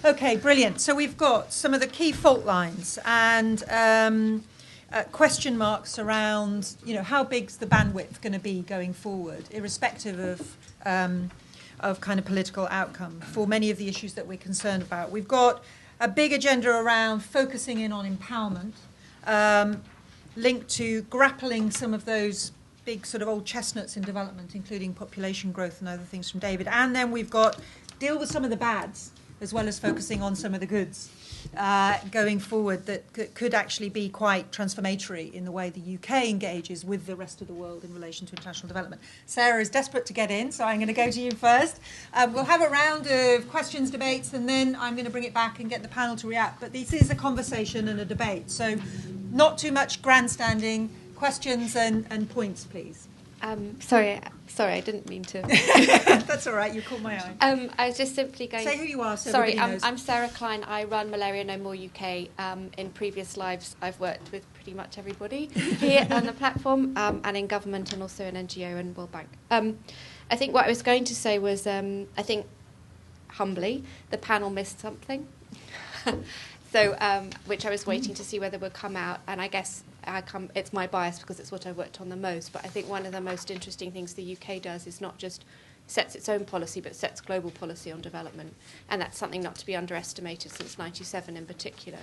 Okay, brilliant. So we've got some of the key fault lines and question marks around, how big's the bandwidth going to be going forward, irrespective of kind of political outcome for many of the issues that we're concerned about. We've got a big agenda around focusing in on empowerment, linked to grappling some of those big sort of old chestnuts in development, including population growth and other things from David. And then we've got deal with some of the bads, as well as focusing on some of the goods going forward that could actually be quite transformatory in the way the UK engages with the rest of the world in relation to international development. Sarah is desperate to get in, so I'm going to go to you first. We'll have a round of questions, debates, and then I'm going to bring it back and get the panel to react. But this is a conversation and a debate, so not too much grandstanding. Questions and points, please. Sorry, I didn't mean to. That's all right, you caught my eye. I was just simply going... Say who you are so Sorry, everybody knows. I'm Sarah Klein. I run Malaria No More UK. In previous lives, I've worked with pretty much everybody here on the platform, and in government and also in NGO and World Bank. I think what I was going to say was, I think, humbly, the panel missed something. So, which I was waiting to see whether it would come out, and I guess it's my bias because it's what I worked on the most, but I think one of the most interesting things the UK does is not just sets its own policy, but sets global policy on development, and that's something not to be underestimated since '97 in particular.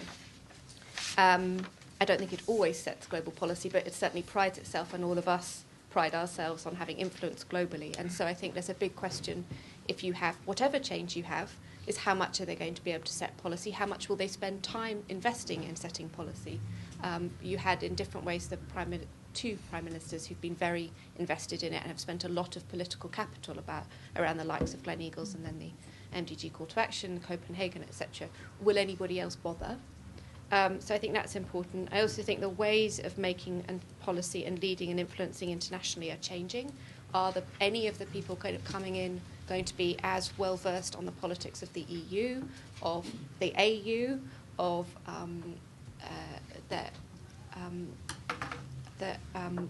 I don't think it always sets global policy, but it certainly prides itself, and all of us pride ourselves on having influence globally, and so I think there's a big question, if you have, whatever change you have, is how much are they going to be able to set policy? How much will they spend time investing in setting policy? You had, in different ways, two prime ministers who've been very invested in it and have spent a lot of political capital around the likes of Glen Eagles and then the MDG Call to Action, Copenhagen, etc. Will anybody else bother? So I think that's important. I also think the ways of making policy and leading and influencing internationally are changing. Are any of the people kind of coming in going to be as well versed on the politics of the EU, of the AU, of the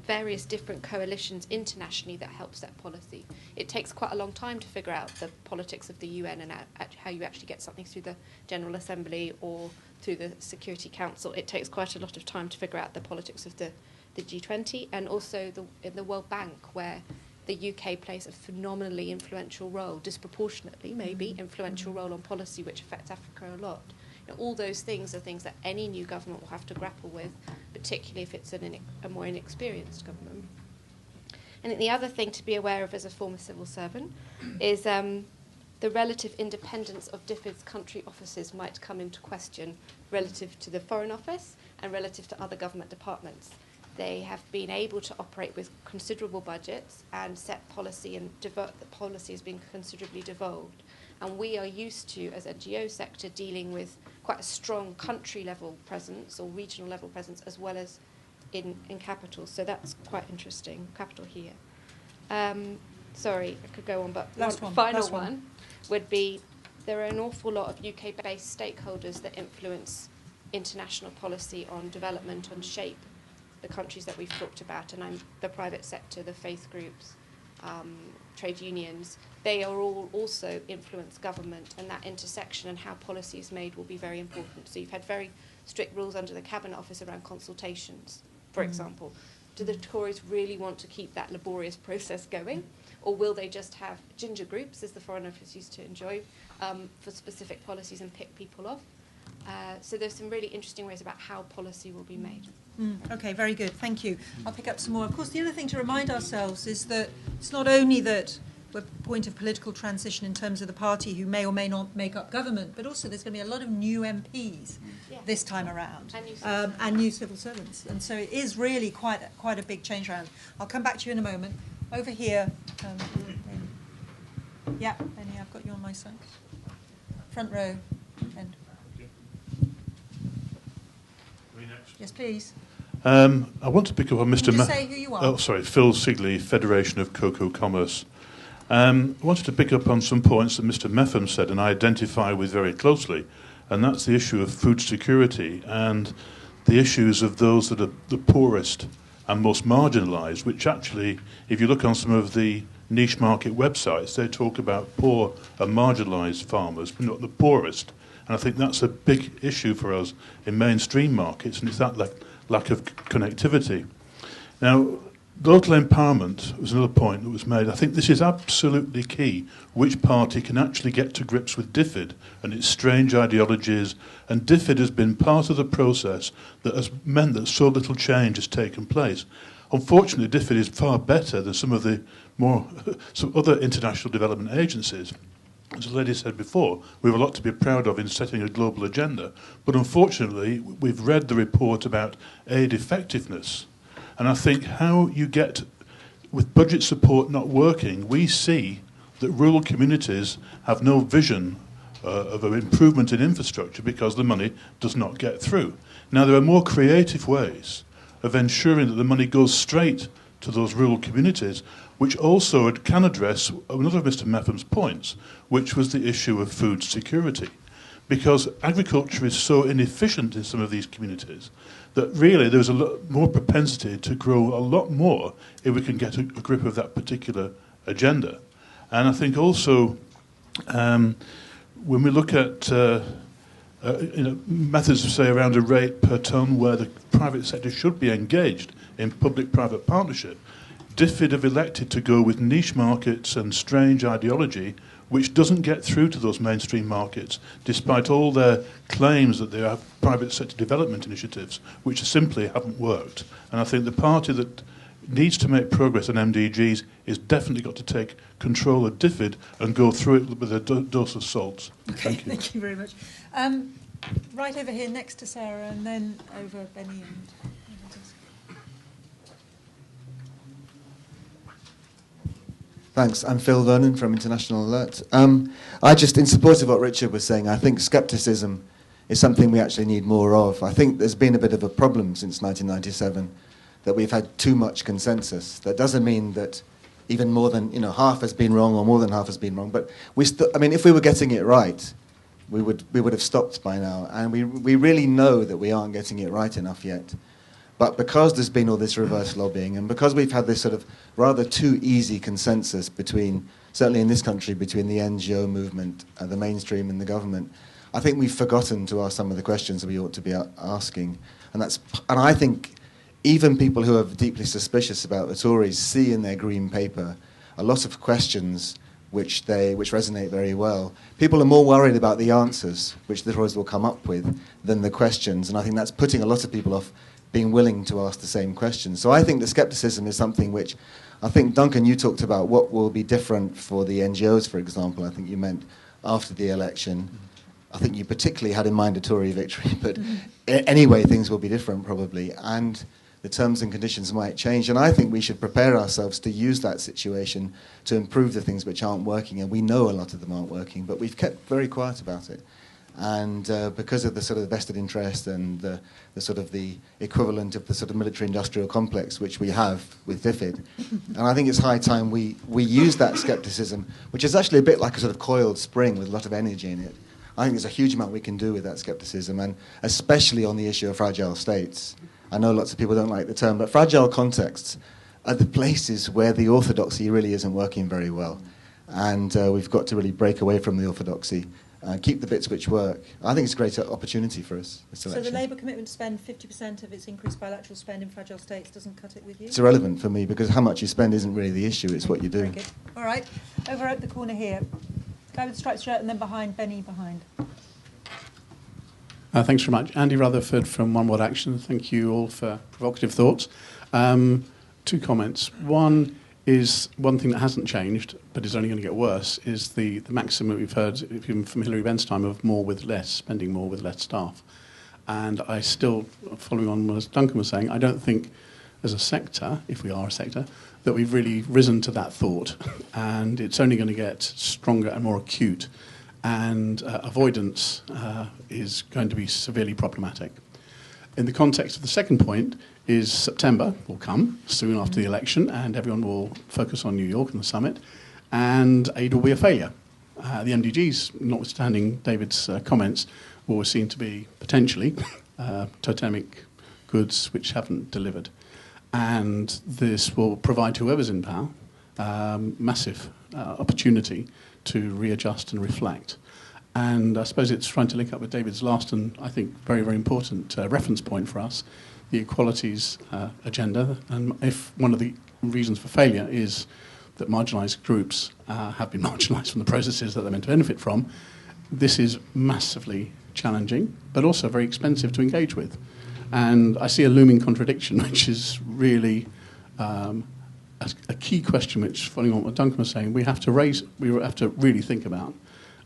various different coalitions internationally that help set policy? It takes quite a long time to figure out the politics of the UN and how you actually get something through the General Assembly or through the Security Council. It takes quite a lot of time to figure out the politics of the G20, and also in the World Bank, where the UK plays a phenomenally influential role, disproportionately maybe, influential role on policy which affects Africa a lot. All those things are things that any new government will have to grapple with, particularly if it's a more inexperienced government. And the other thing to be aware of as a former civil servant is the relative independence of different country offices might come into question relative to the Foreign Office and relative to other government departments. They have been able to operate with considerable budgets and set policy, and the policy has been considerably devolved. And we are used to, as NGO sector, dealing with quite a strong country-level presence or regional-level presence, as well as in capitals. So that's quite interesting, capital here. Sorry, I could go on, but final one would be there are an awful lot of UK-based stakeholders that influence international policy on development, on shape the countries that we've talked about, and the private sector, the faith groups, trade unions. They are all also influence government, and that intersection and how policy is made will be very important. So you've had very strict rules under the Cabinet Office around consultations, for example. Do the Tories really want to keep that laborious process going? Or will they just have ginger groups, as the Foreign Office used to enjoy, for specific policies and pick people off? So there's some really interesting ways about how policy will be made. Okay, very good. Thank you. I'll pick up some more. Of course, the other thing to remind ourselves is that it's not only that we're at the point of political transition in terms of the party who may or may not make up government, but also there's going to be a lot of new MPs this time around, and new civil servants. And so it is really quite a big change around. I'll come back to you in a moment. Over here. Yeah, Benny, I've got you on my side. Front row. End. Yes, please. I want to pick up on Mr. Just say who you are. Oh, sorry, Phil Sigley, Federation of Cocoa Commerce. I wanted to pick up on some points that Mr. Mepham said, and I identify with very closely, and that's the issue of food security and the issues of those that are the poorest and most marginalised, which actually, if you look on some of the niche market websites, they talk about poor and marginalised farmers, but not the poorest. And I think that's a big issue for us in mainstream markets, and it's that lack of connectivity. Now, local empowerment was another point that was made. I think this is absolutely key, which party can actually get to grips with DFID and its strange ideologies. And DFID has been part of the process that has meant that so little change has taken place. Unfortunately, DFID is far better than some of the some other international development agencies. As the lady said before, we have a lot to be proud of in setting a global agenda. But unfortunately, we've read the report about aid effectiveness. And I think how you get, with budget support not working, we see that rural communities have no vision of an improvement in infrastructure because the money does not get through. Now, there are more creative ways of ensuring that the money goes straight to those rural communities, which also can address another of Mr. Mepham's points, which was the issue of food security. Because agriculture is so inefficient in some of these communities that really there's a lot more propensity to grow a lot more if we can get a grip of that particular agenda. And I think also when we look at methods, say, around a rate per tonne where the private sector should be engaged in public-private partnership, DFID have elected to go with niche markets and strange ideology which doesn't get through to those mainstream markets, despite all their claims that they are private sector development initiatives, which simply haven't worked. And I think the party that needs to make progress on MDGs is definitely got to take control of DFID and go through it with a dose of salt. Okay, thank you very much. Right over here next to Sarah, and then over Benny and... Thanks. I'm Phil Vernon from International Alert. I just, in support of what Richard was saying, I think scepticism is something we actually need more of. I think there's been a bit of a problem since 1997 that we've had too much consensus. That doesn't mean that even more than half has been wrong or more than half has been wrong. But if we were getting it right, we would have stopped by now. And we really know that we aren't getting it right enough yet. But because there's been all this reverse lobbying, and because we've had this sort of rather too easy consensus between, certainly in this country, between the NGO movement, the mainstream and the government, I think we've forgotten to ask some of the questions that we ought to be asking. And I think even people who are deeply suspicious about the Tories see in their Green Paper a lot of questions which resonate very well. People are more worried about the answers, which the Tories will come up with, than the questions. And I think that's putting a lot of people off being willing to ask the same questions. So I think the scepticism is something which, I think, Duncan, you talked about what will be different for the NGOs, for example. I think you meant after the election. I think you particularly had in mind a Tory victory, but anyway, things will be different probably, and the terms and conditions might change. And I think we should prepare ourselves to use that situation to improve the things which aren't working, and we know a lot of them aren't working, but we've kept very quiet about it. And because of the sort of vested interest and the sort of the equivalent of the sort of military-industrial complex which we have with DFID, and I think it's high time we use that scepticism, which is actually a bit like a sort of coiled spring with a lot of energy in it. I think there's a huge amount we can do with that scepticism, and especially on the issue of fragile states. I know lots of people don't like the term, but fragile contexts are the places where the orthodoxy really isn't working very well. And we've got to really break away from the orthodoxy. Keep the bits which work. I think it's a great opportunity for us, this election. So the Labour commitment to spend 50% of its increased bilateral spend in fragile states doesn't cut it with you? It's irrelevant for me because how much you spend isn't really the issue, it's what you do. Very good. All right. Over at the corner here. Guy with the striped shirt and then behind, Benny behind. Thanks very much. Andy Rutherford from One World Action. Thank you all for provocative thoughts. Two comments. One is one thing that hasn't changed, but is only going to get worse, is the maxim that we've heard from Hilary Benn's time of more with less, spending more with less staff. And I still, following on what Duncan was saying, I don't think as a sector, if we are a sector, that we've really risen to that thought. And it's only going to get stronger and more acute. And avoidance is going to be severely problematic. In the context of the second point, is September will come soon after the election, and everyone will focus on New York and the summit, and aid will be a failure. The MDGs, notwithstanding David's comments, will seem to be potentially totemic goods which haven't delivered. And this will provide whoever's in power massive opportunity to readjust and reflect. And I suppose it's trying to link up with David's last and I think very, very important reference point for us, the equalities agenda. And if one of the reasons for failure is that marginalised groups have been marginalised from the processes that they're meant to benefit from, this is massively challenging, but also very expensive to engage with. And I see a looming contradiction, which is really a key question, which, following on what Duncan was saying, we have to really think about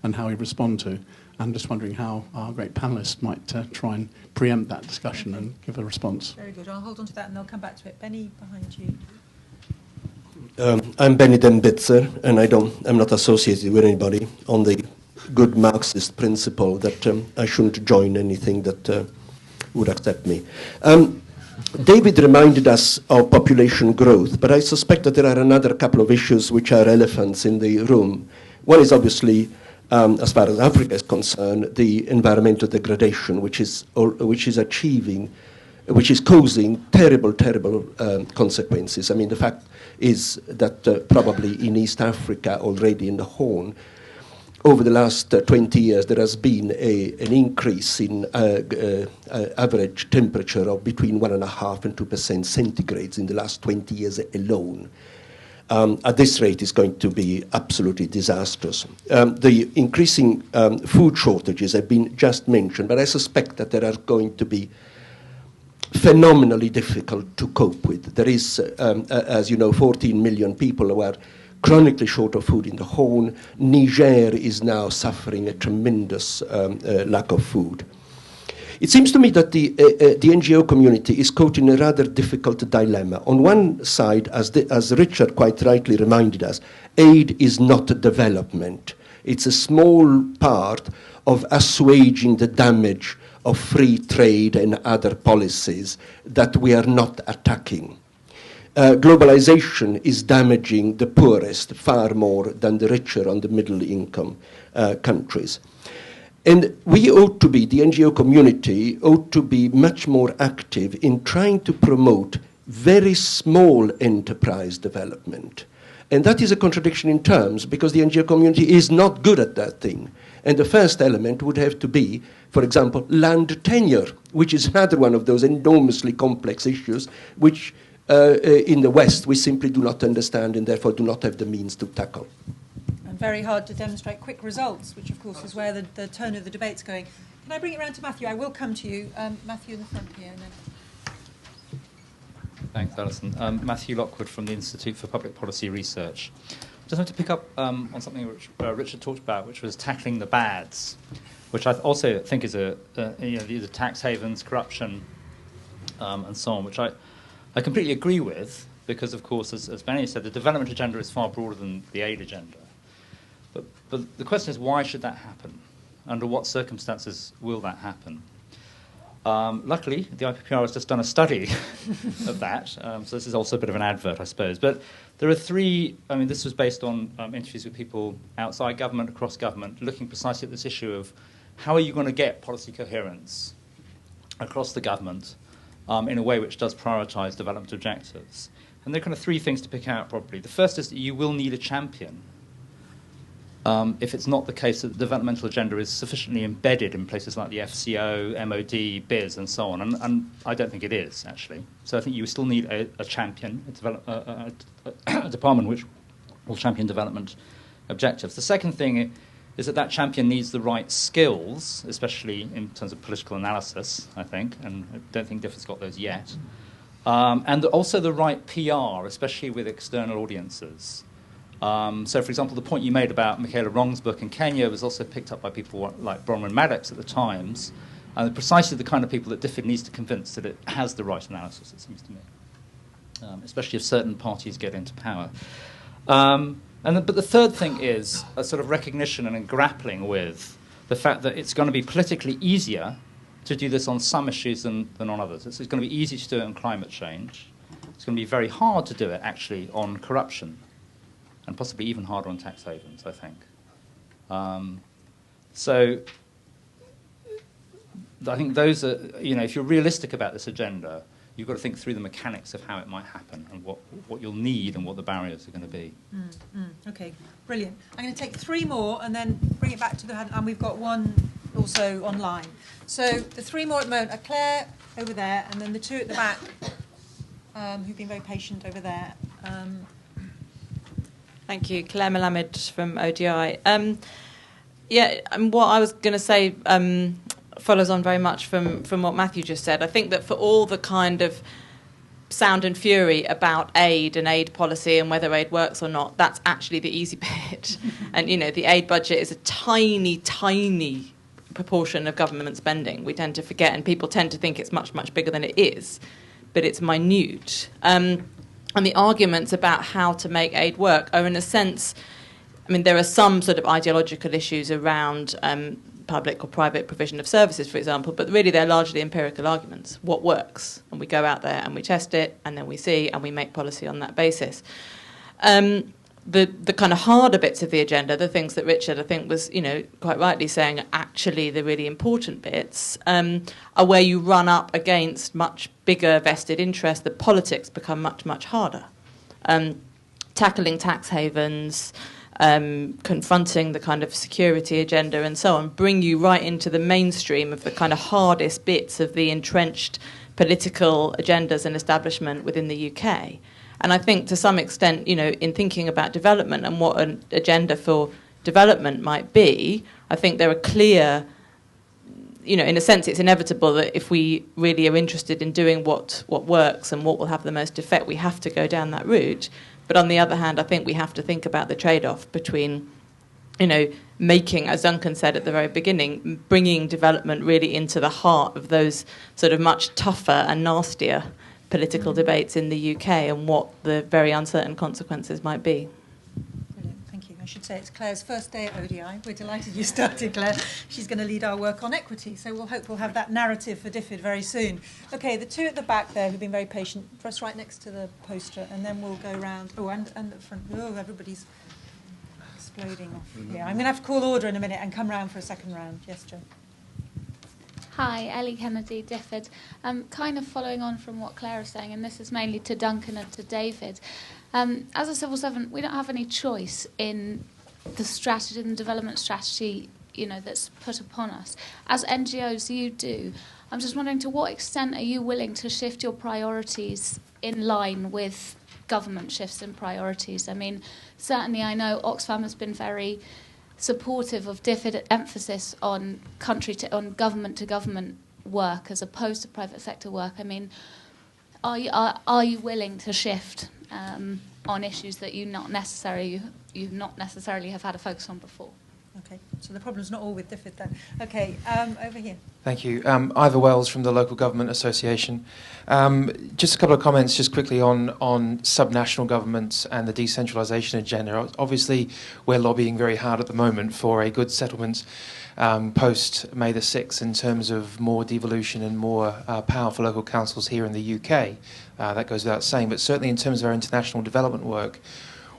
and how we respond to. I'm just wondering how our great panellists might try and preempt that discussion and give a response. Very good. I'll hold on to that and I'll come back to it. Benny, behind you. I'm Benny Dembitzer, and I'm not associated with anybody on the good Marxist principle that I shouldn't join anything that would accept me. David reminded us of population growth, but I suspect that there are another couple of issues which are elephants in the room. One is obviously, as far as Africa is concerned, the environmental degradation, which is causing terrible, terrible consequences. I mean, the fact is that probably in East Africa, already in the Horn, over the last 20 years, there has been an increase in average temperature of between 1.5% and 2% centigrades in the last 20 years alone. At this rate, it's going to be absolutely disastrous. The increasing food shortages have been just mentioned, but I suspect that there are going to be phenomenally difficult to cope with. There is, as you know, 14 million people who are chronically short of food in the Horn. Niger is now suffering a tremendous lack of food. It seems to me that the NGO community is caught in a rather difficult dilemma. On one side, as Richard quite rightly reminded us, aid is not development. It's a small part of assuaging the damage of free trade and other policies that we are not attacking. Globalization is damaging the poorest far more than the richer and the middle income countries. And we ought to be, the NGO community ought to be much more active in trying to promote very small enterprise development. And that is a contradiction in terms, because the NGO community is not good at that thing. And the first element would have to be, for example, land tenure, which is another one of those enormously complex issues which in the West we simply do not understand and therefore do not have the means to tackle. And very hard to demonstrate quick results, which of course is where the tone of the debate's going. Can I bring it round to Matthew? I will come to you. Matthew in the front here. And then. Thanks, Alison. Matthew Lockwood from the Institute for Public Policy Research. Just want to pick up on something which Richard talked about, which was tackling the bads, which I also think is the tax havens, corruption, and so on, which I completely agree with, because, of course, as Benny said, the development agenda is far broader than the aid agenda. But the question is, why should that happen? Under what circumstances will that happen? Luckily, the IPPR has just done a study of that, so this is also a bit of an advert, I suppose. But there are three, this was based on interviews with people outside government, across government, looking precisely at this issue of how are you going to get policy coherence across the government in a way which does prioritise development objectives. And there are kind of three things to pick out, probably. The first is that you will need a champion if it's not the case that the developmental agenda is sufficiently embedded in places like the FCO, MOD, BIS, and so on. And I don't think it is, actually. So I think you still need a champion, a department which will champion development objectives. The second thing is that champion needs the right skills, especially in terms of political analysis, I think, and I don't think DIF has got those yet. And also the right PR, especially with external audiences. So, for example, the point you made about Michaela Wrong's book in Kenya was also picked up by people like Bronwyn Maddox at the Times, and precisely the kind of people that DFID needs to convince that it has the right analysis, it seems to me, especially if certain parties get into power. But the third thing is a sort of recognition and a grappling with the fact that it's going to be politically easier to do this on some issues than on others. It's going to be easy to do it on climate change. It's going to be very hard to do it, actually, on corruption, and possibly even harder on tax havens, I think. So I think those are, if you're realistic about this agenda, you've got to think through the mechanics of how it might happen and what you'll need and what the barriers are going to be. Okay, brilliant. I'm going to take 3 more and then bring it back to the hand, and we've got one also online. So the 3 more at the moment are Claire over there, and then the 2 at the back, who've been very patient over there. Thank you. Claire Melamed from ODI. What I was going to say follows on very much from what Matthew just said. I think that for all the kind of sound and fury about aid and aid policy and whether aid works or not, that's actually the easy bit. And, you know, the aid budget is a tiny, tiny proportion of government spending. We tend to forget, and people tend to think it's much, much bigger than it is, but it's minute. And the arguments about how to make aid work are, in a sense, I mean, there are some sort of ideological issues around public or private provision of services, for example, but really they're largely empirical arguments. What works? And we go out there and we test it, and then we see, and we make policy on that basis. The kind of harder bits of the agenda, the things that Richard, I think, was, you know, quite rightly saying, actually the really important bits, are where you run up against much bigger vested interests. The politics become much, much harder. Tackling tax havens, confronting the kind of security agenda and so on, bring you right into the mainstream of the kind of hardest bits of the entrenched political agendas and establishment within the UK. And I think to some extent, you know, in thinking about development and what an agenda for development might be, I think there are clear, you know, in a sense it's inevitable that if we really are interested in doing what works and what will have the most effect, we have to go down that route. But on the other hand, I think we have to think about the trade-off between, you know, making, as Duncan said at the very beginning, bringing development really into the heart of those sort of much tougher and nastier political debates in the UK and what the very uncertain consequences might be. Brilliant, thank you. I should say it's Claire's first day at ODI. We're delighted you started, Claire. She's going to lead our work on equity, so we'll hope we'll have that narrative for DFID very soon. Okay, the 2 at the back there who've been very patient, press right next to the poster, and then we'll go round. Oh, and at the front. Oh, everybody's exploding off here. I'm going to have to call order in a minute and come round for a second round. Yes, Jo. Hi, Ellie Kennedy, DFID. Kind of following on from what Claire is saying, and this is mainly to Duncan and to David. As a civil servant, we don't have any choice in the strategy and development strategy, you know, that's put upon us. As NGOs, you do. I'm just wondering, to what extent are you willing to shift your priorities in line with government shifts in priorities? I mean, certainly I know Oxfam has been very supportive of DFID emphasis on government-to-government work as opposed to private sector work. I mean, are you willing to shift on issues that you not necessarily have had a focus on before? Okay, so the problem's not all with DFID then. Okay, over here. Thank you. Ivor Wells from the Local Government Association. Just a couple of comments just quickly on subnational governments and the decentralisation agenda. Obviously, we're lobbying very hard at the moment for a good settlement post May the 6th in terms of more devolution and more power for local councils here in the UK. That goes without saying, but certainly in terms of our international development work,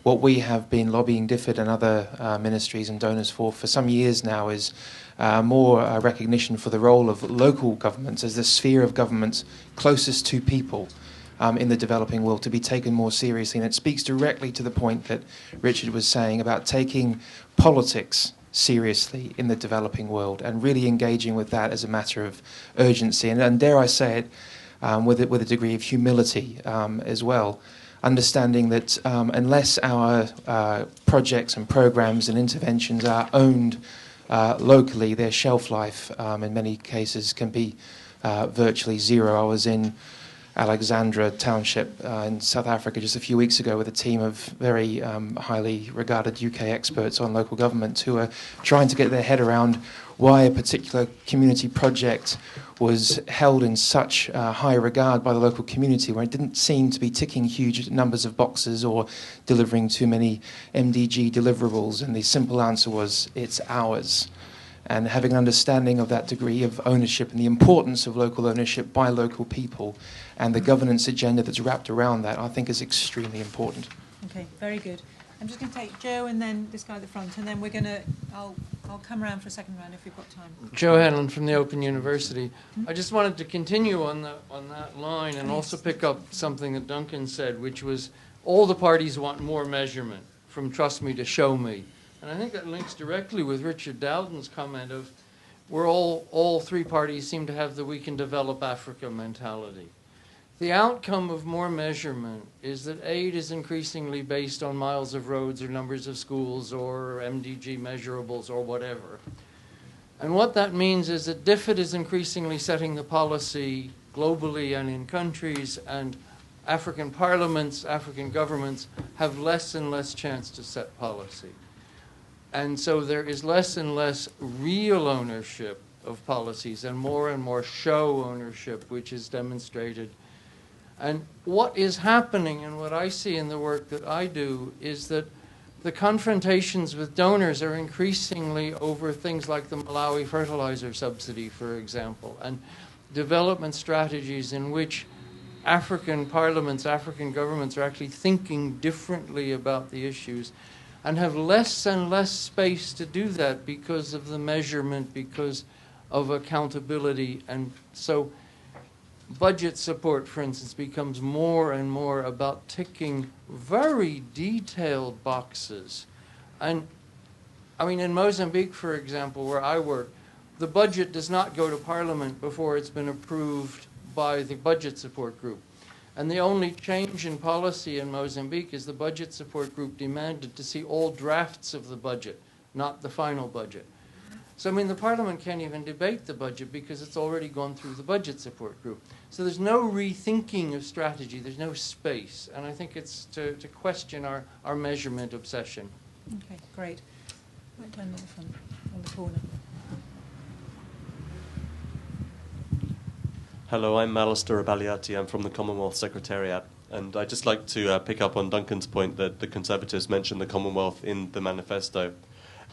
what we have been lobbying DFID and other ministries and donors for some years now is more recognition for the role of local governments as the sphere of government closest to people in the developing world to be taken more seriously. And it speaks directly to the point that Richard was saying about taking politics seriously in the developing world and really engaging with that as a matter of urgency. And dare I say it, with a degree of humility as well. Understanding that unless our projects and programs and interventions are owned locally, their shelf life in many cases can be virtually zero. I was in Alexandra Township in South Africa just a few weeks ago with a team of very highly regarded UK experts on local government who are trying to get their head around why a particular community project was held in such high regard by the local community, where it didn't seem to be ticking huge numbers of boxes or delivering too many MDG deliverables. And the simple answer was, it's ours. And having an understanding of that degree of ownership and the importance of local ownership by local people and the governance agenda that's wrapped around that, I think is extremely important. Okay, very good. I'm just going to take Jo and then this guy at the front, and then I'll I'll come around for a second round if we've got time. Joe Hanlon from the Open University. I just wanted to continue on that line and also pick up something that Duncan said, which was all the parties want more measurement, from trust me to show me. And I think that links directly with Richard Dowden's comment of we're all three parties seem to have the we can develop Africa mentality. The outcome of more measurement is that aid is increasingly based on miles of roads or numbers of schools or MDG measurables or whatever. And what that means is that DFID is increasingly setting the policy globally and in countries, and African parliaments, African governments have less and less chance to set policy. And so there is less and less real ownership of policies and more show ownership, which is demonstrated. And what is happening, and what I see in the work that I do, is that the confrontations with donors are increasingly over things like the Malawi fertilizer subsidy, for example, and development strategies in which African parliaments, African governments are actually thinking differently about the issues and have less and less space to do that because of the measurement, because of accountability. And so budget support, for instance, becomes more and more about ticking very detailed boxes. And I mean, in Mozambique, for example, where I work, the budget does not go to Parliament before it's been approved by the budget support group. And the only change in policy in Mozambique is the budget support group demanded to see all drafts of the budget, not the final budget. So, I mean, the Parliament can't even debate the budget because it's already gone through the budget support group. So there's no rethinking of strategy, there's no space. And I think it's to question our measurement obsession. Okay, great. Right down the front, on the corner. Hello, I'm Alistair Abaliati. I'm from the Commonwealth Secretariat. And I'd just like to pick up on Duncan's point that the Conservatives mentioned the Commonwealth in the manifesto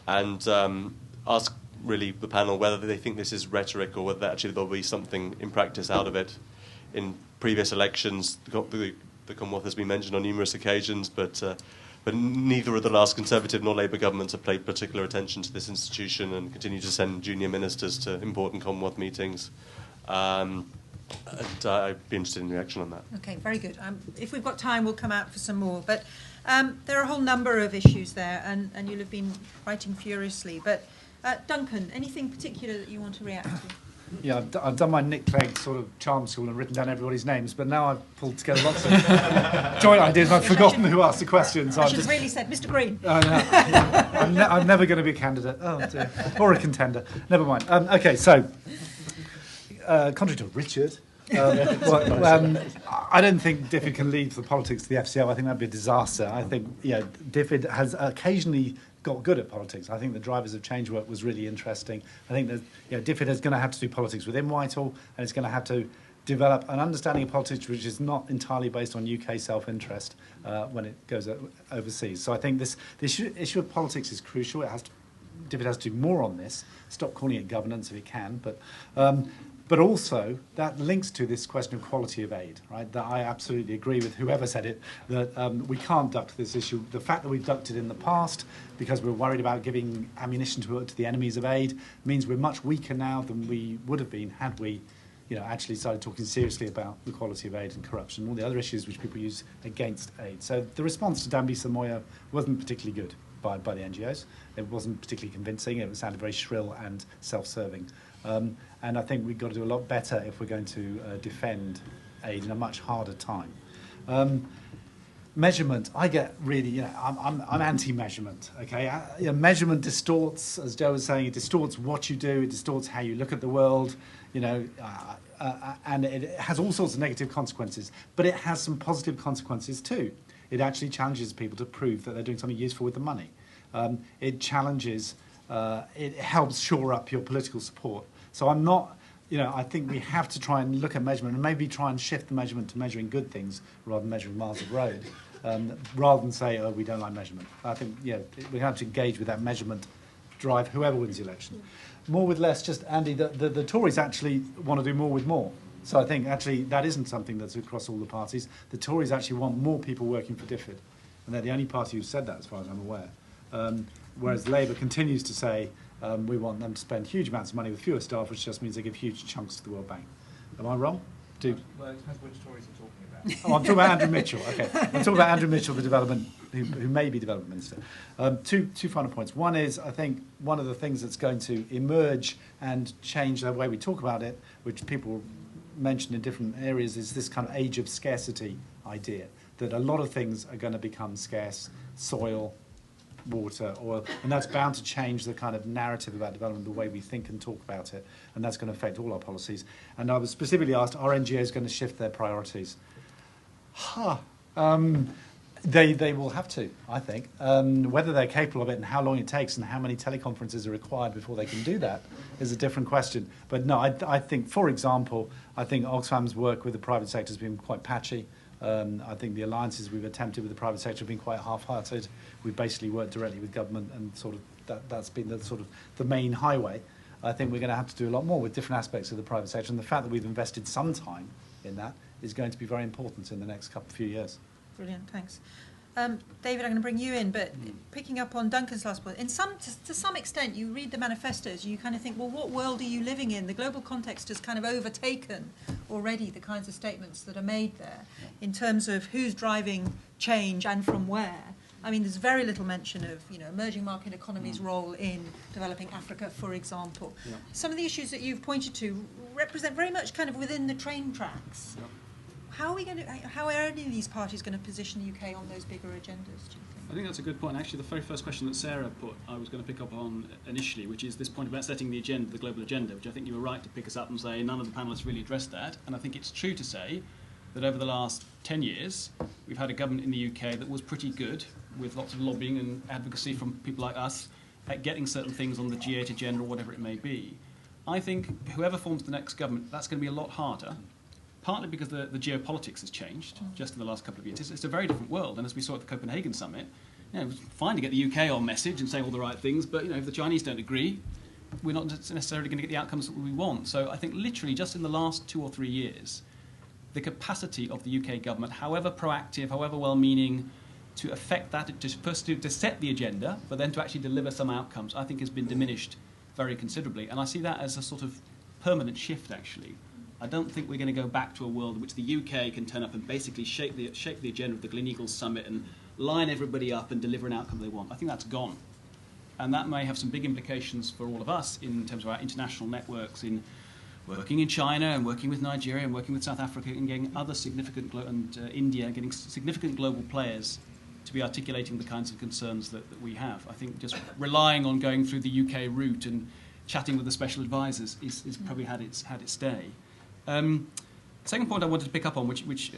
and ask really the panel whether they think this is rhetoric or whether actually there'll be something in practice out of it. In previous elections, the Commonwealth has been mentioned on numerous occasions, but neither of the last Conservative nor Labour governments have paid particular attention to this institution and continue to send junior ministers to important Commonwealth meetings. And I'd be interested in reaction on that. Okay, very good. If we've got time, we'll come out for some more. But there are a whole number of issues there, and you'll have been writing furiously. But Duncan, anything particular that you want to react to? Yeah, I've done my Nick Clegg sort of charm school and written down everybody's names, but now I've pulled together lots of joint ideas and I've forgotten who asked the questions. So I should have really said Mr. Green. I'm never going to be a candidate. Oh dear. Or a contender. Never mind. Okay, so, contrary to Richard, I don't think DFID can leave the politics to the FCO. I think that'd be a disaster. I think DFID has occasionally got good at politics. I think the Drivers of Change work was really interesting. I think that DFID is going to have to do politics within Whitehall, and it's going to have to develop an understanding of politics which is not entirely based on UK self-interest when it goes overseas. So I think this issue of politics is crucial. DFID has to do more on this. Stop calling it governance if it can, but also, that links to this question of quality of aid, right? That I absolutely agree with whoever said it, that we can't duck this issue. The fact that we've ducked it in the past because we're worried about giving ammunition to the enemies of aid means we're much weaker now than we would have been had we actually started talking seriously about the quality of aid and corruption and all the other issues which people use against aid. So the response to Dambisa Moyo wasn't particularly good by the NGOs. It wasn't particularly convincing. It sounded very shrill and self-serving. And I think we've got to do a lot better if we're going to defend aid in a much harder time. Measurement, I get really, I'm anti-measurement, okay? Measurement distorts, as Joe was saying, it distorts what you do, it distorts how you look at the world, and it has all sorts of negative consequences, but it has some positive consequences too. It actually challenges people to prove that they're doing something useful with the money. It challenges, it helps shore up your political support. So I'm not, I think we have to try and look at measurement and maybe try and shift the measurement to measuring good things rather than measuring miles of road, rather than say, we don't like measurement. I think, we have to engage with that measurement drive, whoever wins the election. More with less, just, Andy, the Tories actually want to do more with more. So I think, actually, that isn't something that's across all the parties. The Tories actually want more people working for DFID, and they're the only party who said that, as far as I'm aware. Whereas Labour continues to say, We want them to spend huge amounts of money with fewer staff, which just means they give huge chunks to the World Bank. Am I wrong? Well, it depends which Tories you're talking about. Oh, I'm talking about Andrew Mitchell. Okay, I'm talking about Andrew Mitchell, the development, who may be development minister. Two final points. One is, I think, one of the things that's going to emerge and change the way we talk about it, which people mention in different areas, is this kind of age of scarcity idea, that a lot of things are going to become scarce: soil, water, oil, and that's bound to change the kind of narrative about development, the way we think and talk about it, and that's going to affect all our policies. And I was specifically asked, are NGOs going to shift their priorities? They will have to, I think. Whether they're capable of it and how long it takes and how many teleconferences are required before they can do that is a different question. But no, I think, for example, I think Oxfam's work with the private sector has been quite patchy. I think the alliances we've attempted with the private sector have been quite half-hearted. We've basically worked directly with government, and sort of that's been the sort of the main highway. I think we're going to have to do a lot more with different aspects of the private sector, and the fact that we've invested some time in that is going to be very important in the next few years. Brilliant, thanks. David, I'm going to bring you in, but picking up on Duncan's last point, to some extent, you read the manifestos, you kind of think, well, what world are you living in? The global context has kind of overtaken already the kinds of statements that are made there in terms of who's driving change and from where. I mean, there's very little mention of, emerging market economies' role in developing Africa, for example. Yeah. Some of the issues that you've pointed to represent very much kind of within the train tracks. Yeah. How are any of these parties going to position the UK on those bigger agendas, do you think? I think that's a good point. Actually, the very first question that Sarah put, I was going to pick up on initially, which is this point about setting the agenda, the global agenda, which I think you were right to pick us up and say none of the panellists really addressed that. And I think it's true to say that over the last 10 years, we've had a government in the UK that was pretty good, with lots of lobbying and advocacy from people like us, at getting certain things on the G8 agenda or whatever it may be. I think whoever forms the next government, that's going to be a lot harder. Partly because the geopolitics has changed just in the last couple of years. It's a very different world, and as we saw at the Copenhagen summit, it was fine to get the UK on message and saying all the right things, but if the Chinese don't agree, we're not necessarily going to get the outcomes that we want. So I think literally just in the last 2 or 3 years, the capacity of the UK government, however proactive, however well-meaning, to affect that, to set the agenda, but then to actually deliver some outcomes, I think has been diminished very considerably. And I see that as a sort of permanent shift, actually. I don't think we're going to go back to a world in which the UK can turn up and basically shape the agenda of the Gleneagles Summit and line everybody up and deliver an outcome they want. I think that's gone. And that may have some big implications for all of us in terms of our international networks, in working in China and working with Nigeria and working with South Africa and getting other significant, India, getting significant global players to be articulating the kinds of concerns that we have. I think just relying on going through the UK route and chatting with the special advisors is probably had its day. Second point I wanted to pick up on, which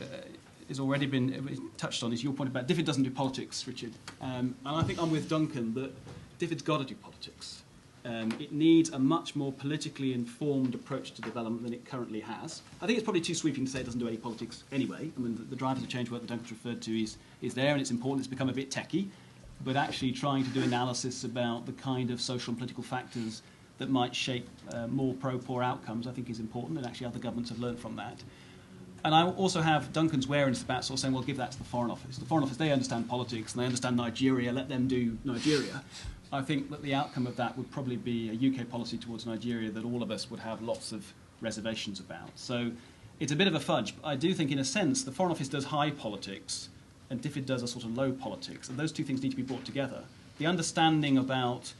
has already been touched on, is your point about DFID doesn't do politics, Richard. And I think I'm with Duncan that DFID's got to do politics. It needs a much more politically informed approach to development than it currently has. I think it's probably too sweeping to say it doesn't do any politics anyway. I mean, the drivers of change work that Duncan's referred to is there, and it's important. It's become a bit techie. But actually trying to do analysis about the kind of social and political factors that might shape more pro-poor outcomes, I think is important, and actually other governments have learned from that. And I also have Duncan's wariness about sort of saying, well, give that to the Foreign Office. The Foreign Office, they understand politics, and they understand Nigeria, let them do Nigeria. I think that the outcome of that would probably be a UK policy towards Nigeria that all of us would have lots of reservations about. So it's a bit of a fudge. But I do think, in a sense, the Foreign Office does high politics, and DFID does a sort of low politics, and those two things need to be brought together. The understanding about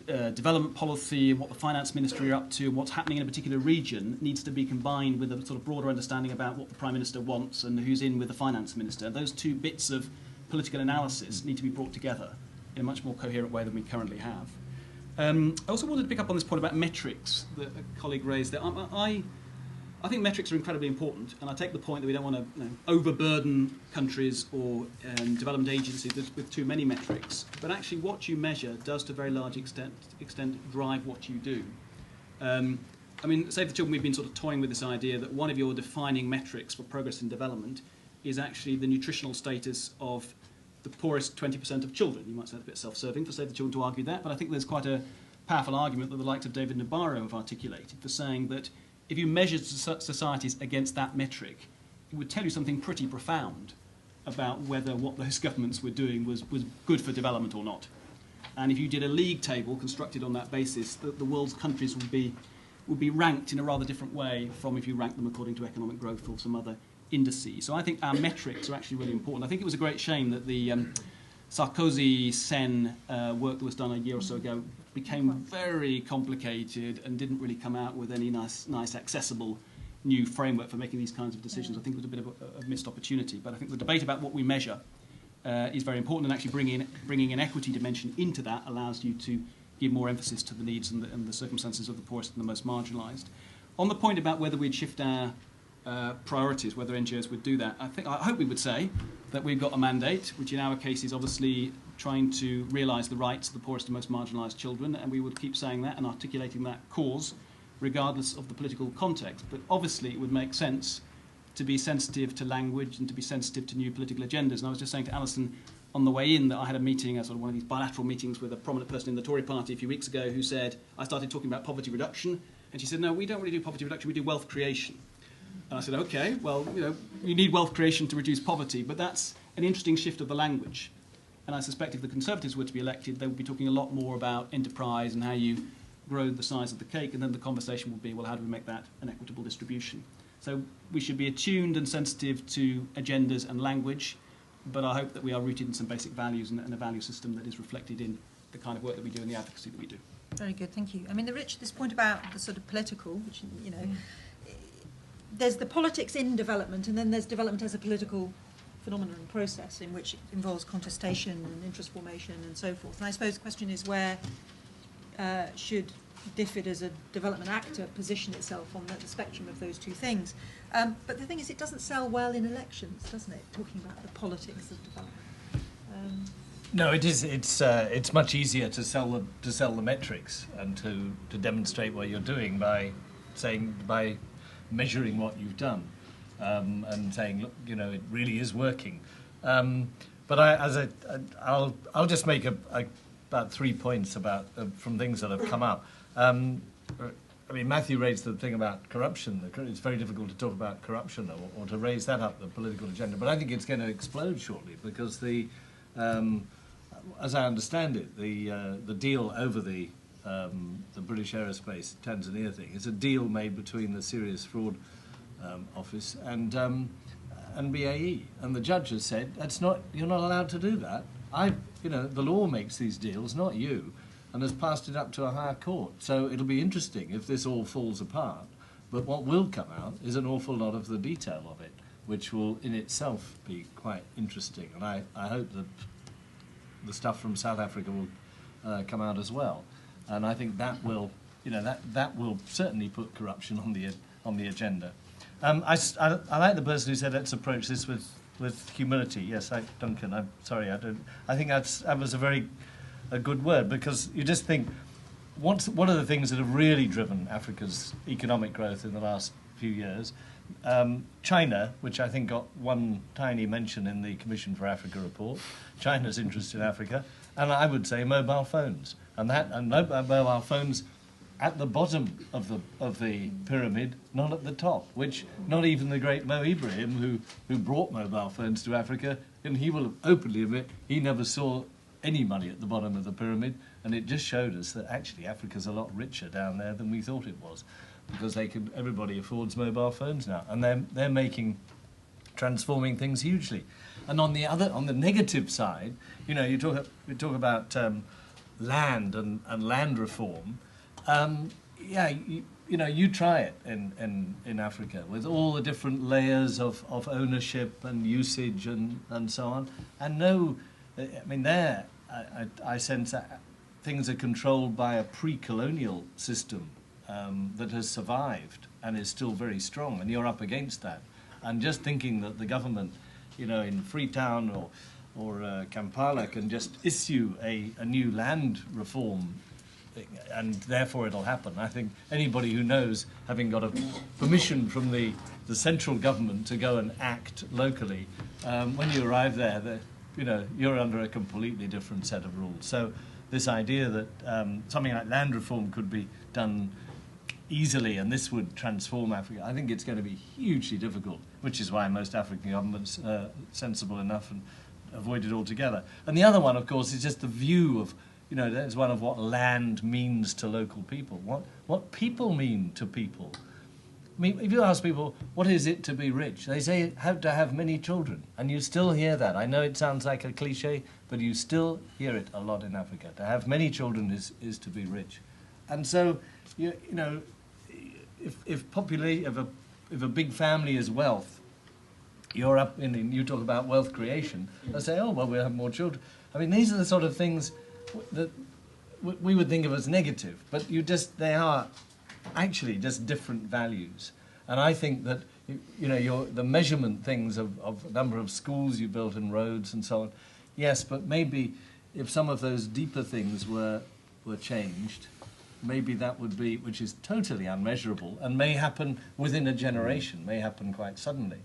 development policy and what the finance ministry are up to and what's happening in a particular region needs to be combined with a sort of broader understanding about what the Prime Minister wants and who's in with the finance minister. Those two bits of political analysis need to be brought together in a much more coherent way than we currently have. I also wanted to pick up on this point about metrics that a colleague raised there. I think metrics are incredibly important, and I take the point that we don't want to overburden countries or development agencies with too many metrics. But actually, what you measure does, to a very large extent drive what you do. I mean, Save the Children, we've been sort of toying with this idea that one of your defining metrics for progress in development is actually the nutritional status of the poorest 20% of children. You might say that's a bit self-serving for Save the Children to argue that, but I think there's quite a powerful argument that the likes of David Nabarro have articulated for saying that if you measured societies against that metric, it would tell you something pretty profound about whether what those governments were doing was good for development or not. And if you did a league table constructed on that basis, the world's countries would be ranked in a rather different way from if you ranked them according to economic growth or some other indices. So I think our metrics are actually really important. I think it was a great shame that the Sarkozy-Sen work that was done a year or so ago became very complicated and didn't really come out with any nice accessible new framework for making these kinds of decisions. I think it was a bit of a missed opportunity. But I think the debate about what we measure is very important, and actually bringing an equity dimension into that allows you to give more emphasis to the needs and the circumstances of the poorest and the most marginalised. On the point about whether we'd shift our priorities, whether NGOs would do that, I hope we would say that we've got a mandate, which in our case is obviously trying to realise the rights of the poorest and most marginalised children, and we would keep saying that and articulating that cause regardless of the political context. But obviously it would make sense to be sensitive to language and to be sensitive to new political agendas. And I was just saying to Alison on the way in that I had a meeting, sort of one of these bilateral meetings with a prominent person in the Tory party a few weeks ago who said, I started talking about poverty reduction, and she said, no, we don't really do poverty reduction, we do wealth creation. And I said, okay, well, you need wealth creation to reduce poverty, but that's an interesting shift of the language. And I suspect if the Conservatives were to be elected, they would be talking a lot more about enterprise and how you grow the size of the cake, and then the conversation would be, well, how do we make that an equitable distribution? So we should be attuned and sensitive to agendas and language, but I hope that we are rooted in some basic values and a value system that is reflected in the kind of work that we do and the advocacy that we do. Very good, thank you. I mean, this point about the sort of political, which, there's the politics in development, and then there's development as a political phenomenon and process in which it involves contestation and interest formation and so forth. And I suppose the question is where should DFID as a development actor position itself on the spectrum of those two things. But the thing is, it doesn't sell well in elections, doesn't it, talking about the politics of development? No, it is. It's much easier to sell the metrics and to demonstrate what you're doing by measuring what you've done and saying, look, it really is working. But I'll just make about 3 points about from things that have come up. I mean, Matthew raised the thing about corruption. It's very difficult to talk about corruption or to raise that up the political agenda. But I think it's going to explode shortly because as I understand it, the deal over the British Aerospace Tanzania thing is a deal made between the Serious Fraud Office and BAE, and the judge has said you're not allowed to do that. The law makes these deals, not you, and has passed it up to a higher court. So it'll be interesting if this all falls apart. But what will come out is an awful lot of the detail of it, which will in itself be quite interesting. And I hope that the stuff from South Africa will come out as well. And I think that will, that will certainly put corruption on the agenda. I like the person who said let's approach this with humility. Yes, Duncan. I'm sorry. I think that was a good word, because you just think what are the things that have really driven Africa's economic growth in the last few years? China, which I think got one tiny mention in the Commission for Africa report, China's interest in Africa, and I would say mobile phones, and mobile phones at the bottom of the pyramid, not at the top, which not even the great Mo Ibrahim, who brought mobile phones to Africa, and he will openly admit he never saw any money at the bottom of the pyramid, and it just showed us that actually Africa's a lot richer down there than we thought it was, because everybody affords mobile phones now, and they're transforming things hugely. And on the negative side, we talk about land and land reform. You try it in Africa with all the different layers of ownership and usage and so on. And I sense that things are controlled by a pre-colonial system that has survived and is still very strong, and you're up against that. And just thinking that the government, in Freetown or Kampala can just issue a new land reform and therefore it'll happen. I think anybody who knows, having got a permission from the central government to go and act locally, when you arrive there, you're under a completely different set of rules. So this idea that something like land reform could be done easily and this would transform Africa, I think it's going to be hugely difficult, which is why most African governments are sensible enough and avoid it altogether. And the other one, of course, is just the view of you know, that's one of what land means to local people. What people mean to people. I mean, if you ask people, what is it to be rich? They say, have to have many children. And you still hear that. I know it sounds like a cliche, but you still hear it a lot in Africa. To have many children is to be rich. And so, you know, if a big family is wealth, you're up in, you talk about wealth creation, they say, oh, well, we'll have more children. I mean, these are the sort of things that we would think of as negative, but they are actually just different values. And I think that, you know, the measurement things of number of schools you built and roads and so on, yes, but maybe if some of those deeper things were changed, maybe that would be, which is totally unmeasurable and may happen within a generation, may happen quite suddenly.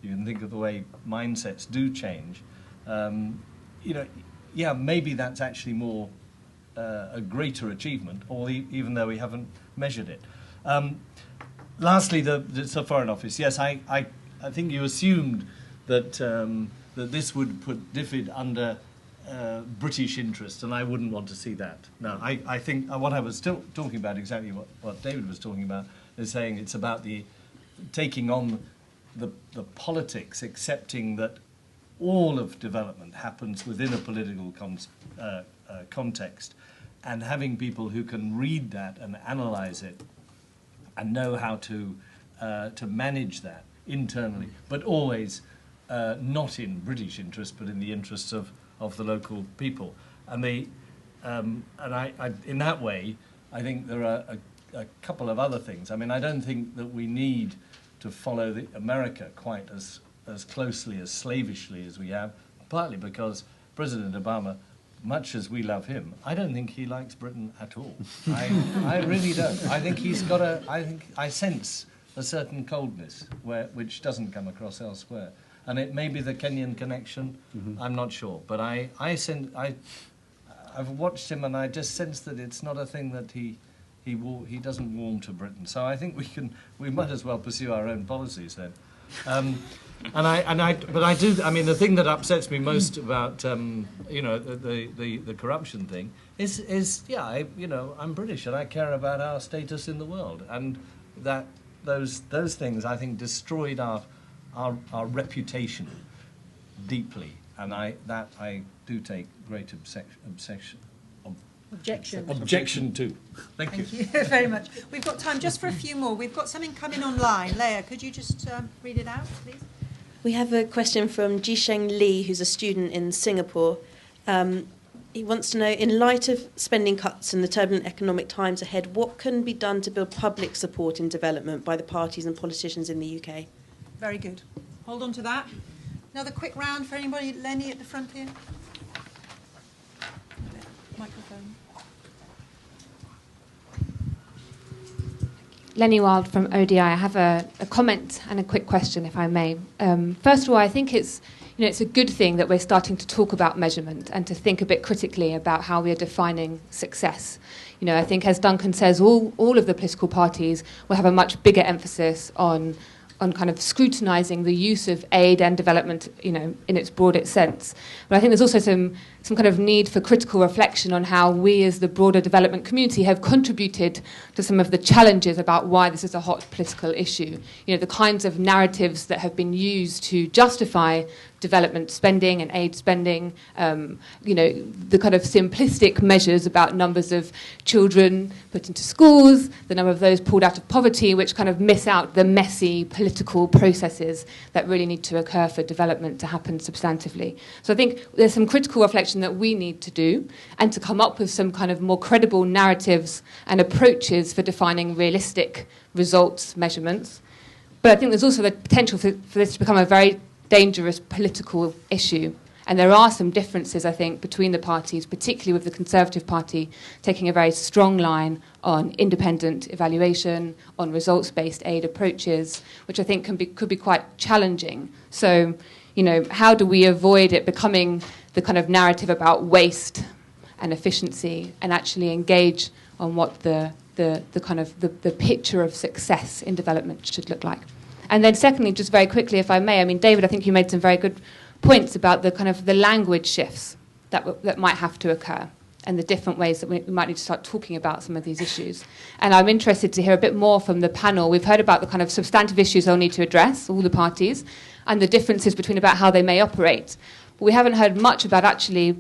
You can think of the way mindsets do change. You know, yeah, maybe that's actually more a greater achievement, or even though we haven't measured it. Lastly, the Foreign Office. Yes, I think you assumed that that this would put DFID under British interest, and I wouldn't want to see that. No, I think what I was still talking about, exactly what David was talking about, is saying it's about the taking on the politics, accepting that all of development happens within a political context, and having people who can read that and analyse it and know how to manage that internally, but always not in British interest, but in the interests of the local people. And I in that way, I think there are a couple of other things. I mean, I don't think that we need to follow America quite as closely, as slavishly as we have, partly because President Obama, much as we love him, I don't think he likes Britain at all. I really don't. I think he's got I sense a certain coldness which doesn't come across elsewhere. And it may be the Kenyan connection, I'm not sure. But I've watched him and I just sense that it's not a thing that he doesn't warm to Britain. So I think we might as well pursue our own policies then. But I do. I mean, the thing that upsets me most about you know, the corruption thing is I'm British and I care about our status in the world, and that those things I think destroyed our reputation deeply, and I do take great objection to. Thank you. Thank you very much. We've got time just for a few more. We've got something coming online. Leah, could you just read it out, please? We have a question from Jisheng Lee, who's a student in Singapore. He wants to know, in light of spending cuts and the turbulent economic times ahead, what can be done to build public support in development by the parties and politicians in the UK? Very good. Hold on to that. Another quick round for anybody. Lenny at the front here. Microphone. Lenny Wild from ODI. I have a comment and a quick question, if I may. First of all, I think it's a good thing that we're starting to talk about measurement and to think a bit critically about how we are defining success. You know, I think, as Duncan says, all of the political parties will have a much bigger emphasis on kind of scrutinising the use of aid and development, you know, in its broadest sense. But I think there's also some kind of need for critical reflection on how we as the broader development community have contributed to some of the challenges about why this is a hot political issue. You know, the kinds of narratives that have been used to justify development spending and aid spending, you know, the kind of simplistic measures about numbers of children put into schools, the number of those pulled out of poverty, which kind of miss out the messy political processes that really need to occur for development to happen substantively. So I think there's some critical reflection that we need to do, and to come up with some kind of more credible narratives and approaches for defining realistic results measurements. But I think there's also the potential for this to become a very dangerous political issue. And there are some differences, I think, between the parties, particularly with the Conservative Party taking a very strong line on independent evaluation, on results-based aid approaches, which I think could be quite challenging. So, you know, how do we avoid it becoming the kind of narrative about waste and efficiency, and actually engage on what the kind of the picture of success in development should look like? And then secondly, just very quickly, if I may, I mean, David, I think you made some very good points about the kind of the language shifts that might have to occur. and the different ways that we might need to start talking about some of these issues. And I'm interested to hear a bit more from the panel. We've heard about the kind of substantive issues they'll need to address, all the parties, and the differences between about how they may operate. But we haven't heard much about actually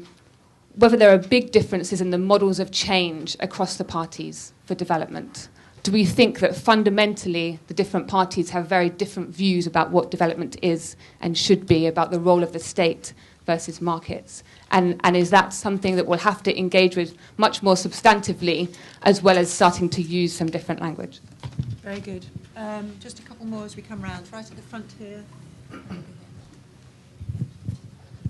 whether there are big differences in the models of change across the parties for development. Do we think that fundamentally the different parties have very different views about what development is and should be, about the role of the state versus markets? And is that something that we'll have to engage with much more substantively, as well as starting to use some different language? Very good. Just a couple more as we come round. Right at the front here.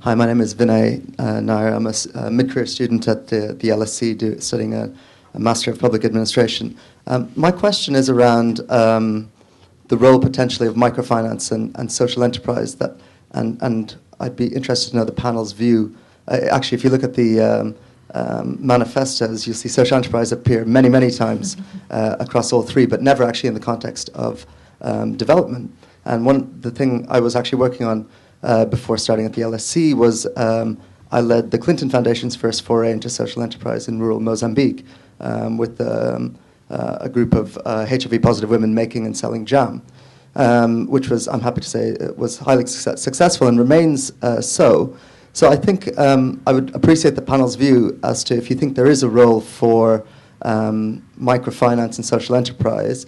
Hi, my name is Vinay Nair. I'm a mid-career student at the LSE studying a Master of Public Administration. My question is around the role potentially of microfinance and social enterprise. And I'd be interested to know the panel's view. Actually, if you look at the manifestos, you'll see social enterprise appear many, many times across all three, but never actually in the context of development. And the thing I was actually working on before starting at the LSE was I led the Clinton Foundation's first foray into social enterprise in rural Mozambique with a group of HIV-positive women making and selling jam, which was, I'm happy to say, was highly successful and remains so. So I think I would appreciate the panel's view as to if you think there is a role for microfinance and social enterprise,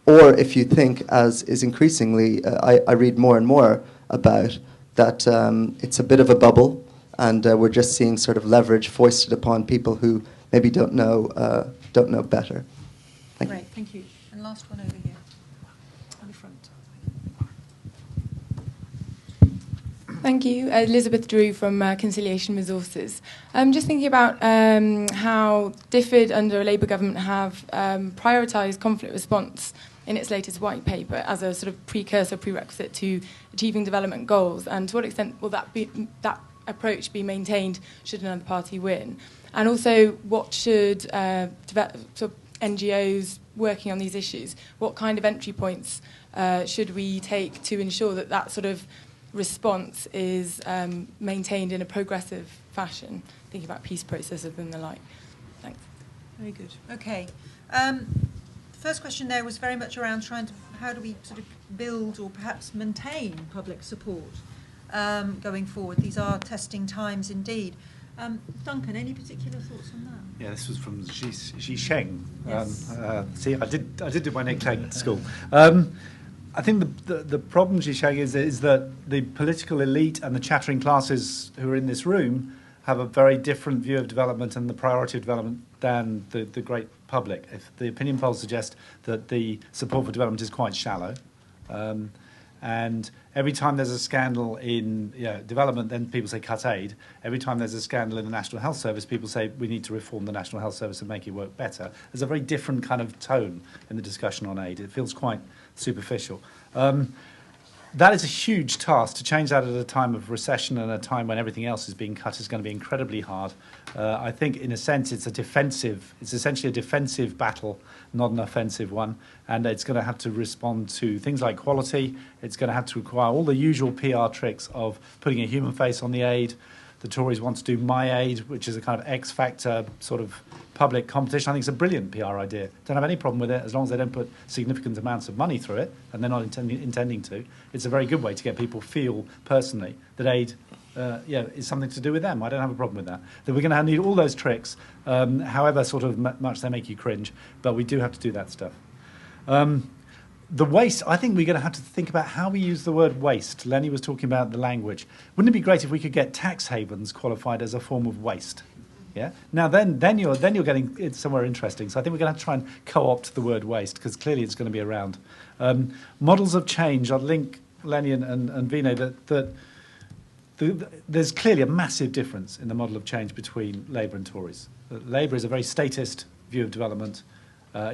or if you think, as is increasingly, I read more and more about, that it's a bit of a bubble, and we're just seeing sort of leverage foisted upon people who maybe don't know better. Great, thank you. And last one over here, on the front. Thank you. Elizabeth Drew from Conciliation Resources. Just thinking about how DFID under a Labour government have prioritised conflict response in its latest white paper as a sort of prerequisite to achieving development goals, and to what extent will that approach be maintained should another party win? And also, what should sort of NGOs working on these issues, what kind of entry points should we take to ensure that that sort of response is maintained in a progressive fashion, thinking about peace processes and the like? Thanks. Very good. Okay. First question there was very much around how do we sort of build or perhaps maintain public support going forward. These are testing times indeed. Duncan, any particular thoughts on that? Yeah, this was from Xi Sheng. Yes. See, I did do my nickname at school. I think the problem, Xi Sheng, is that the political elite and the chattering classes who are in this room have a very different view of development and the priority of development than the great public. If the opinion polls suggest that the support for development is quite shallow, and every time there's a scandal in development, then people say cut aid. Every time there's a scandal in the National Health Service, people say we need to reform the National Health Service and make it work better. There's a very different kind of tone in the discussion on aid. It feels quite superficial. That is a huge task. To change that at a time of recession and a time when everything else is being cut is going to be incredibly hard. I think, in a sense, it's essentially a defensive battle, not an offensive one, and it's going to have to respond to things like quality. It's going to have to require all the usual PR tricks of putting a human face on the aid. The Tories want to do My Aid, which is a kind of X Factor sort of public competition. I think it's a brilliant PR idea. Don't have any problem with it as long as they don't put significant amounts of money through it, and they're not intending to. It's a very good way to get people feel personally that aid is something to do with them. I don't have a problem with that. That we're going to need all those tricks, however sort of much they make you cringe, but we do have to do that stuff. The waste, I think we're going to have to think about how we use the word waste. Lenny was talking about the language. Wouldn't it be great if we could get tax havens qualified as a form of waste? Yeah. Now then you're getting it somewhere interesting. So I think we're going to have to try and co-opt the word waste, because clearly it's going to be around. Models of change. I'll link Lenny and Vinay that there's clearly a massive difference in the model of change between Labour and Tories. Labour is a very statist view of development.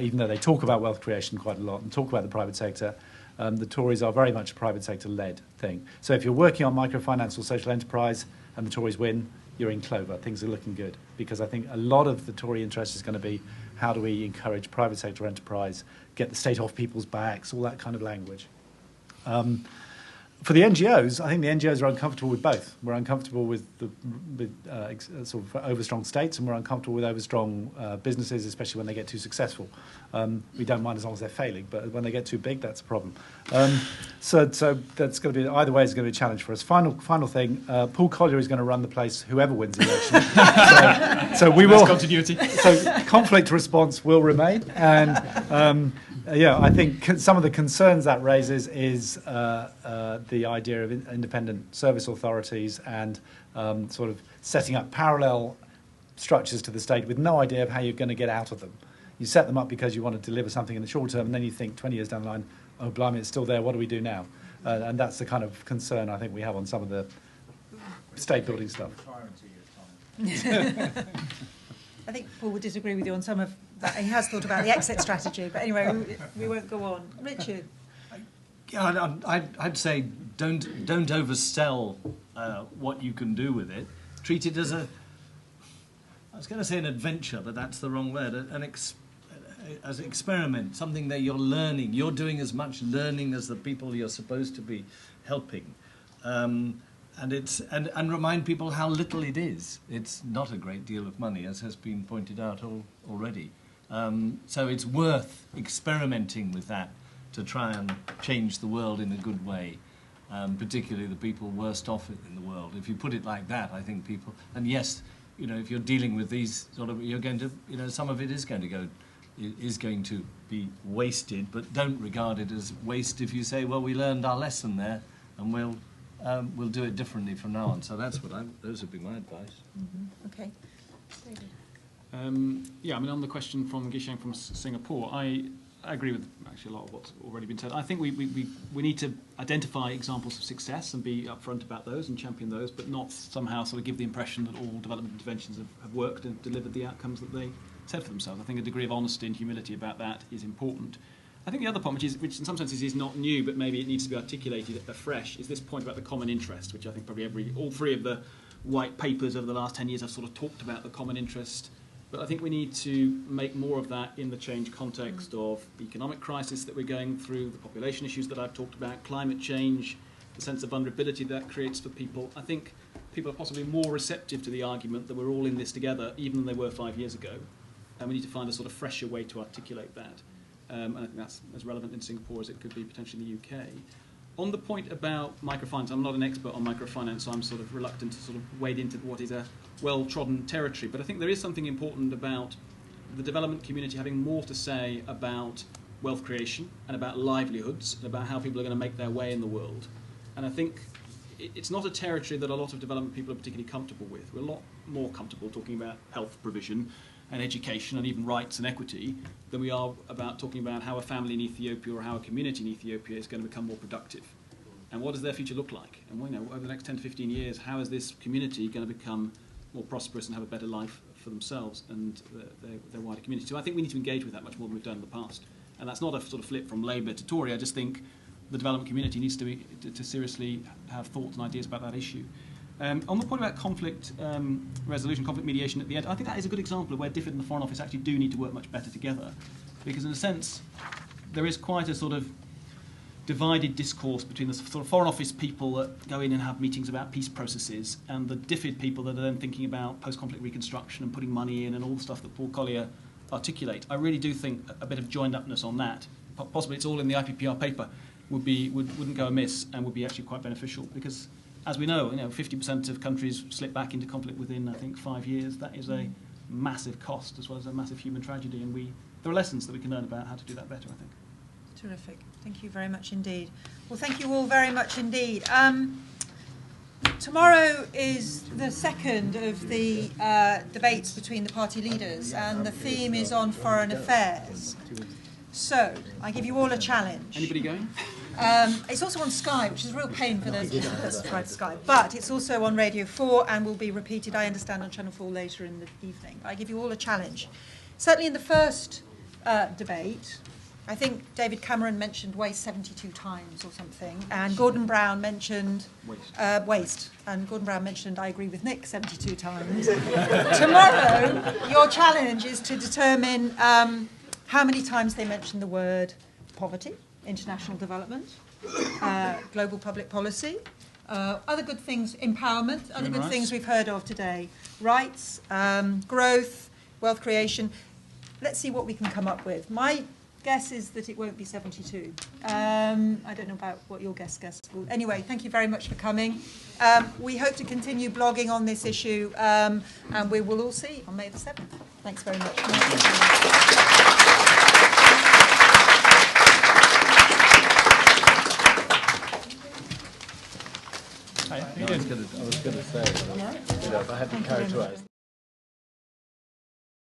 Even though they talk about wealth creation quite a lot and talk about the private sector, the Tories are very much a private sector-led thing. So if you're working on microfinance or social enterprise and the Tories win, you're in clover. Things are looking good, because I think a lot of the Tory interest is going to be how do we encourage private sector enterprise, get the state off people's backs, all that kind of language. for the NGOs, I think the NGOs are uncomfortable with both. We're uncomfortable with sort of over-strong states, and we're uncomfortable with over-strong businesses, especially when they get too successful. We don't mind as long as they're failing, but when they get too big, that's a problem. So that's going to be, either way is going to be a challenge for us. Final thing, Paul Collier is going to run the place, whoever wins the election. so we will continuity. So conflict response will remain, and I think some of the concerns that raises is the idea of independent service authorities and sort of setting up parallel structures to the state with no idea of how you're going to get out of them. You set them up because you want to deliver something in the short term, and then you think 20 years down the line, oh, blimey, it's still there, what do we do now? And that's the kind of concern I think we have on some of the state-building stuff. I think Paul would disagree with you on some of that. He has thought about the exit strategy, but anyway, we won't go on. Richard? Yeah, I'd say don't oversell what you can do with it. Treat it as I was going to say an adventure, but that's the wrong word. As an experiment, something that you're learning. You're doing as much learning as the people you're supposed to be helping. And remind people how little it is. It's not a great deal of money, as has been pointed out already. So it's worth experimenting with that to try and change the world in a good way, particularly the people worst off in the world. If you put it like that, I think people... And yes, if you're dealing with these sort of... You're going to... some of it is going to be wasted, but don't regard it as waste if you say, well, we learned our lesson there, and we'll do it differently from now on. So those would be my advice. Mm-hmm. Okay. On the question from Gisheng from Singapore, I agree with actually a lot of what's already been said. I think we need to identify examples of success and be upfront about those and champion those, but not somehow sort of give the impression that all development interventions have worked and delivered the outcomes that they set for themselves. I think a degree of honesty and humility about that is important. I think the other point, which in some senses is not new, but maybe it needs to be articulated afresh, is this point about the common interest, which I think probably all three of the white papers over the last 10 years have sort of talked about the common interest. But I think we need to make more of that in the change context of the economic crisis that we're going through, the population issues that I've talked about, climate change, the sense of vulnerability that creates for people. I think people are possibly more receptive to the argument that we're all in this together, even than they were 5 years ago. And we need to find a sort of fresher way to articulate that. And I think that's as relevant in Singapore as it could be potentially in the UK. On the point about microfinance, I'm not an expert on microfinance, so I'm sort of reluctant to sort of wade into what is a well-trodden territory. But I think there is something important about the development community having more to say about wealth creation and about livelihoods, and about how people are going to make their way in the world. And I think it's not a territory that a lot of development people are particularly comfortable with. We're a lot more comfortable talking about health provision and education and even rights and equity than we are about talking about how a family in Ethiopia or how a community in Ethiopia is going to become more productive. And what does their future look like? And over the next 10 to 15 years, how is this community going to become more prosperous and have a better life for themselves and their wider community? So I think we need to engage with that much more than we've done in the past. And that's not a sort of flip from Labour to Tory. I just think the development community needs to seriously have thoughts and ideas about that issue. On the point about conflict resolution, conflict mediation at the end, I think that is a good example of where DFID and the Foreign Office actually do need to work much better together. Because in a sense, there is quite a sort of divided discourse between the sort of Foreign Office people that go in and have meetings about peace processes and the DFID people that are then thinking about post-conflict reconstruction and putting money in and all the stuff that Paul Collier articulate. I really do think a bit of joined-upness on that, possibly it's all in the IPPR paper, wouldn't go amiss and would be actually quite beneficial because as we know, 50% of countries slip back into conflict within, I think, 5 years. That is a massive cost as well as a massive human tragedy, and there are lessons that we can learn about how to do that better, I think. Terrific. Thank you very much indeed. Well, thank you all very much indeed. Tomorrow is the second of the debates between the party leaders, and the theme is on foreign affairs. So, I give you all a challenge. Anybody going? It's also on Sky, which is a real pain for those of us that subscribe to Sky. But it's also on Radio 4 and will be repeated, I understand, on Channel 4 later in the evening. I give you all a challenge. Certainly in the first debate, I think David Cameron mentioned waste 72 times or something, and Gordon Brown mentioned waste. And Gordon Brown mentioned, I agree with Nick, 72 times. Tomorrow, your challenge is to determine how many times they mention the word poverty international development, global public policy, other good things, empowerment, other good things we've heard of today, rights, growth, wealth creation. Let's see what we can come up with. My guess is that it won't be 72. I don't know about what your guess will. Anyway, thank you very much for coming. We hope to continue blogging on this issue, and we will all see on May the 7th. Thanks very much. I was going to say, if I hadn't characterised